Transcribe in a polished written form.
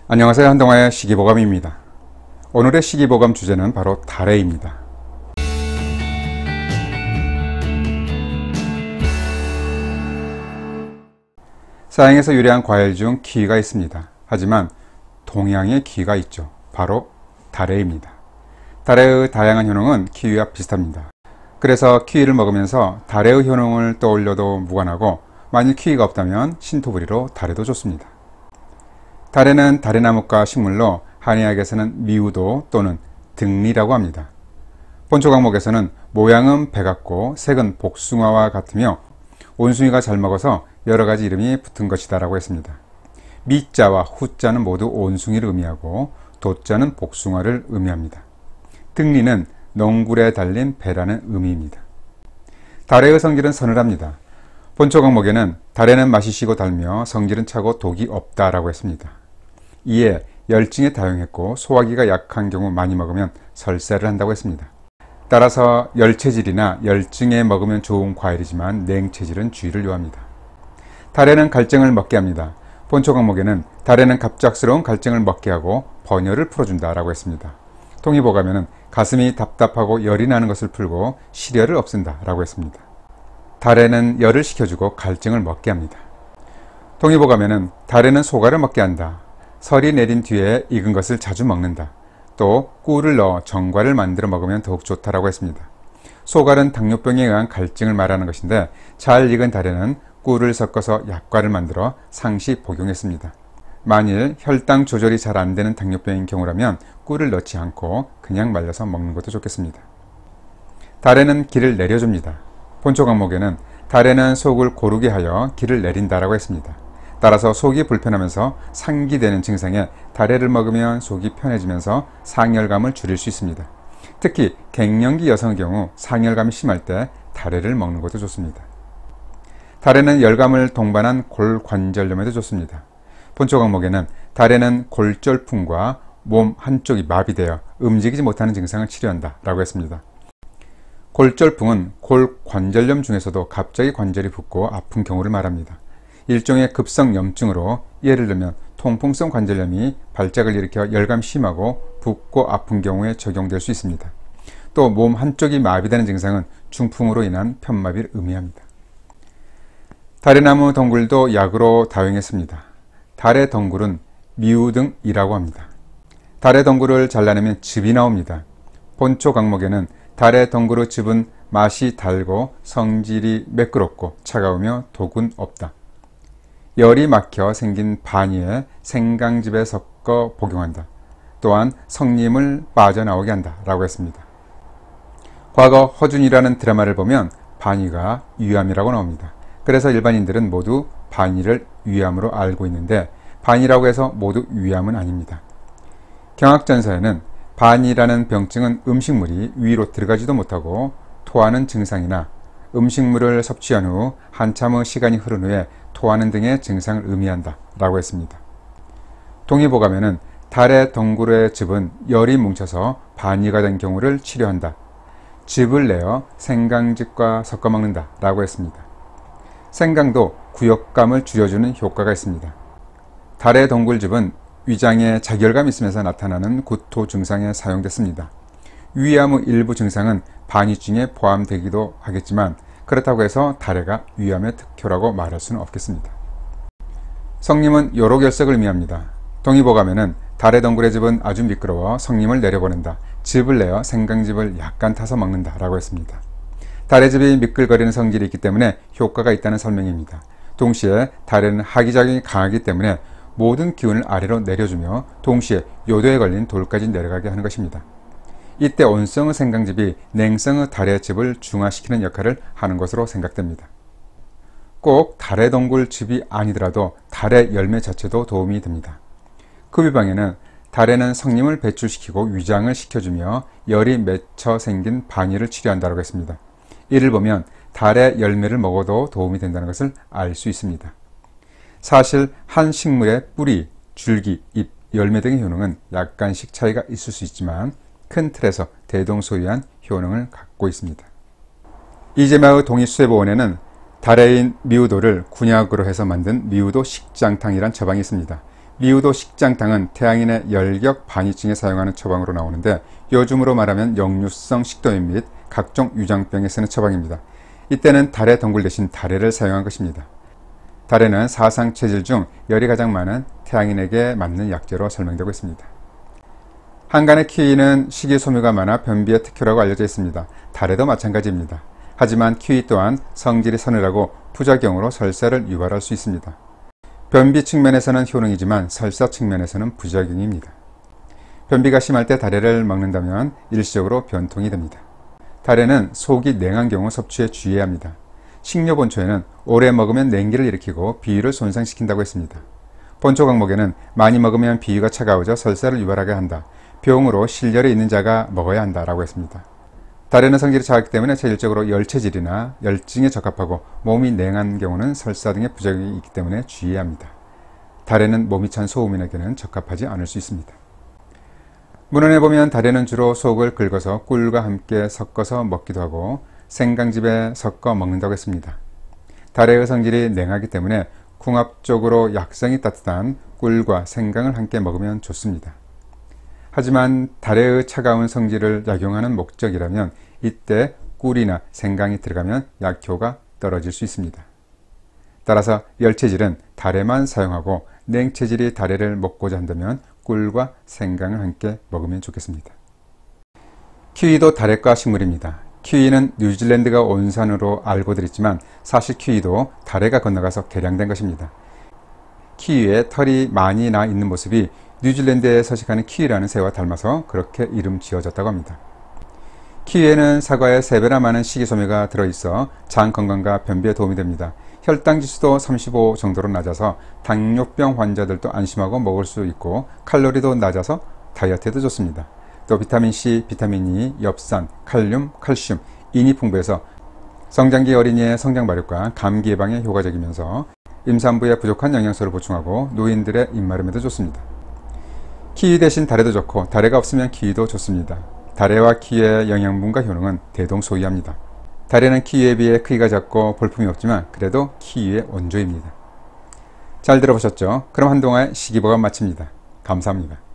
안녕하세요. 한동아의 시기보감입니다. 오늘의 시기보감 주제는 바로 달해입니다. 서양에서 유래한 과일 중 키위가 있습니다. 하지만 동양의 키위가 있죠. 바로 달해입니다. 달해의 다양한 효능은 키위와 비슷합니다. 그래서 키위를 먹으면서 달해의 효능을 떠올려도 무관하고, 만일 키위가 없다면 신토부리로 달해도 좋습니다. 달해는 다래나무과 식물로 한의학에서는 미우도 또는 등리라고 합니다. 본초 강목에서는 모양은 배 같고 색은 복숭아와 같으며 온숭이가 잘 먹어서 여러가지 이름이 붙은 것이다 라고 했습니다. 미자와 후자는 모두 온숭이를 의미하고 도자는 복숭아를 의미합니다. 등리는 넝굴에 달린 배라는 의미입니다. 달해의 성질은 서늘합니다. 본초 강목에는 달해는 맛이 시고 달며 성질은 차고 독이 없다 라고 했습니다. 이에 열증에 다용했고 소화기가 약한 경우 많이 먹으면 설사를 한다고 했습니다. 따라서 열체질이나 열증에 먹으면 좋은 과일이지만 냉체질은 주의를 요합니다. 달해는 갈증을 먹게 합니다. 본초 강목에는 달해는 갑작스러운 갈증을 먹게 하고 번열을 풀어준다 라고 했습니다. 동의보감에는 가슴이 답답하고 열이 나는 것을 풀고 실열을 없앤다 라고 했습니다. 달해는 열을 식혀주고 갈증을 먹게 합니다. 동의보감에는 달해는 소갈을 먹게 한다. 설이 내린 뒤에 익은 것을 자주 먹는다. 또 꿀을 넣어 정과를 만들어 먹으면 더욱 좋다라고 했습니다. 소갈은 당뇨병에 의한 갈증을 말하는 것인데, 잘 익은 달해는 꿀을 섞어서 약과를 만들어 상시 복용했습니다. 만일 혈당 조절이 잘 안 되는 당뇨병인 경우라면 꿀을 넣지 않고 그냥 말려서 먹는 것도 좋겠습니다. 달해는 기를 내려줍니다. 본초 강목에는 달해는 속을 고르게 하여 기를 내린다라고 했습니다. 따라서 속이 불편하면서 상기되는 증상에 달해를 먹으면 속이 편해지면서 상열감을 줄일 수 있습니다. 특히 갱년기 여성의 경우 상열감이 심할 때 달해를 먹는 것도 좋습니다. 달해는 열감을 동반한 골관절염에도 좋습니다. 본초 강목에는 달해는 골절풍과 몸 한쪽이 마비되어 움직이지 못하는 증상을 치료한다 라고 했습니다. 골절풍은 골관절염 중에서도 갑자기 관절이 붓고 아픈 경우를 말합니다. 일종의 급성 염증으로, 예를 들면 통풍성 관절염이 발작을 일으켜 열감 심하고 붓고 아픈 경우에 적용될 수 있습니다. 또 몸 한쪽이 마비되는 증상은 중풍으로 인한 편마비를 의미합니다. 달해나무 덩굴도 약으로 다용했습니다. 달해 덩굴은 미우등이라고 합니다. 달해 덩굴을 잘라내면 즙이 나옵니다. 본초 강목에는 달해 덩굴의 즙은 맛이 달고 성질이 매끄럽고 차가우며 독은 없다. 열이 막혀 생긴 반이에 생강즙에 섞어 복용한다. 또한 성님을 빠져나오게 한다 라고 했습니다. 과거 허준이라는 드라마를 보면 반이가 위암이라고 나옵니다. 그래서 일반인들은 모두 반이를 위암으로 알고 있는데, 반이라고 해서 모두 위암은 아닙니다. 경학전서에는 반이라는 병증은 음식물이 위로 들어가지도 못하고 토하는 증상이나 음식물을 섭취한 후 한참의 시간이 흐른 후에 토하는 등의 증상을 의미한다 라고 했습니다. 동의보감에는 달해 덩굴의 즙은 열이 뭉쳐서 반이가 된 경우를 치료한다. 즙을 내어 생강즙과 섞어 먹는다 라고 했습니다. 생강도 구역감을 줄여주는 효과가 있습니다. 달해 덩굴즙은 위장에 작열감이 있으면서 나타나는 구토 증상에 사용됐습니다. 위암의 일부 증상은 반이증에 포함되기도 하겠지만, 그렇다고 해서 달해가 위암의 특효라고 말할 수는 없겠습니다. 성님은 요로결석을 의미합니다. 동의보감에는 달해 덩굴의 즙은 아주 미끄러워 성님을 내려보낸다. 즙을 내어 생강즙을 약간 타서 먹는다 라고 했습니다. 달해즙이 미끌거리는 성질이 있기 때문에 효과가 있다는 설명입니다. 동시에 달해는 하기작용이 강하기 때문에 모든 기운을 아래로 내려주며 동시에 요도에 걸린 돌까지 내려가게 하는 것입니다. 이때 온성의 생강즙이 냉성의 달해즙을 중화시키는 역할을 하는 것으로 생각됩니다. 꼭 달해 덩굴 즙이 아니더라도 달해 열매 자체도 도움이 됩니다. 급유방에는 달해는 성님을 배출시키고 위장을 시켜주며 열이 맺혀 생긴 반이를 치료한다고 했습니다. 이를 보면 달해 열매를 먹어도 도움이 된다는 것을 알 수 있습니다. 사실 한 식물의 뿌리, 줄기, 잎, 열매 등의 효능은 약간씩 차이가 있을 수 있지만 큰 틀에서 대동소이한 효능을 갖고 있습니다. 이재마의 동의수해보원에는 달해인 미우도를 군약으로 해서 만든 미우도 식장탕이란 처방이 있습니다. 리우도 식장탕은 태양인의 열격 반이증에 사용하는 처방으로 나오는데 요즘으로 말하면 역류성 식도염 및 각종 유장병에 쓰는 처방입니다. 이때는 달의 덩굴 대신 다래를 사용한 것입니다. 다래는 사상 체질 중 열이 가장 많은 태양인에게 맞는 약재로 설명되고 있습니다. 한간의 키위는 식이섬유가 많아 변비의 특효라고 알려져 있습니다. 다래도 마찬가지입니다. 하지만 키위 또한 성질이 서늘하고 부작용으로 설사를 유발할 수 있습니다. 변비 측면에서는 효능이지만 설사 측면에서는 부작용입니다. 변비가 심할 때 다래를 먹는다면 일시적으로 변통이 됩니다. 다래는 속이 냉한 경우 섭취에 주의해야 합니다. 식료본초에는 오래 먹으면 냉기를 일으키고 비위를 손상시킨다고 했습니다. 본초 강목에는 많이 먹으면 비위가 차가워져 설사를 유발하게 한다. 병으로 실열에 있는 자가 먹어야 한다라고 했습니다. 다래는 성질이 차갑기 때문에 체질적으로 열체질이나 열증에 적합하고 몸이 냉한 경우는 설사 등의 부작용이 있기 때문에 주의해야 합니다. 다래는 몸이 찬 소음인에게는 적합하지 않을 수 있습니다. 문헌에 보면 다래는 주로 속을 긁어서 꿀과 함께 섞어서 먹기도 하고 생강즙에 섞어 먹는다고 했습니다. 다래의 성질이 냉하기 때문에 궁합적으로 약성이 따뜻한 꿀과 생강을 함께 먹으면 좋습니다. 하지만 다래의 차가운 성질을 약용하는 목적이라면 이때 꿀이나 생강이 들어가면 약효가 떨어질 수 있습니다. 따라서 열체질은 다래만 사용하고 냉체질이 다래를 먹고자 한다면 꿀과 생강을 함께 먹으면 좋겠습니다. 키위도 다래과 식물입니다. 키위는 뉴질랜드가 원산으로 알고들 있지만 사실 키위도 다래가 건너가서 개량된 것입니다. 키위에 털이 많이 나 있는 모습이 뉴질랜드에 서식하는 키위라는 새와 닮아서 그렇게 이름 지어졌다고 합니다. 키위에는 사과의 3배나 많은 식이섬유가 들어있어 장 건강과 변비에 도움이 됩니다. 혈당 지수도 35 정도로 낮아서 당뇨병 환자들도 안심하고 먹을 수 있고 칼로리도 낮아서 다이어트에도 좋습니다. 또 비타민C, 비타민 E, 엽산, 칼륨, 칼슘, 인이 풍부해서 성장기 어린이의 성장 발육과 감기 예방에 효과적이면서 임산부에 부족한 영양소를 보충하고 노인들의 입마름에도 좋습니다. 키위 대신 다래도 좋고 다래가 없으면 키위도 좋습니다. 다래와 키위의 영양분과 효능은 대동소이합니다. 다래는 키위에 비해 크기가 작고 볼품이 없지만 그래도 키위의 원조입니다. 잘 들어보셨죠? 그럼 한동안의 시기보감 마칩니다. 감사합니다.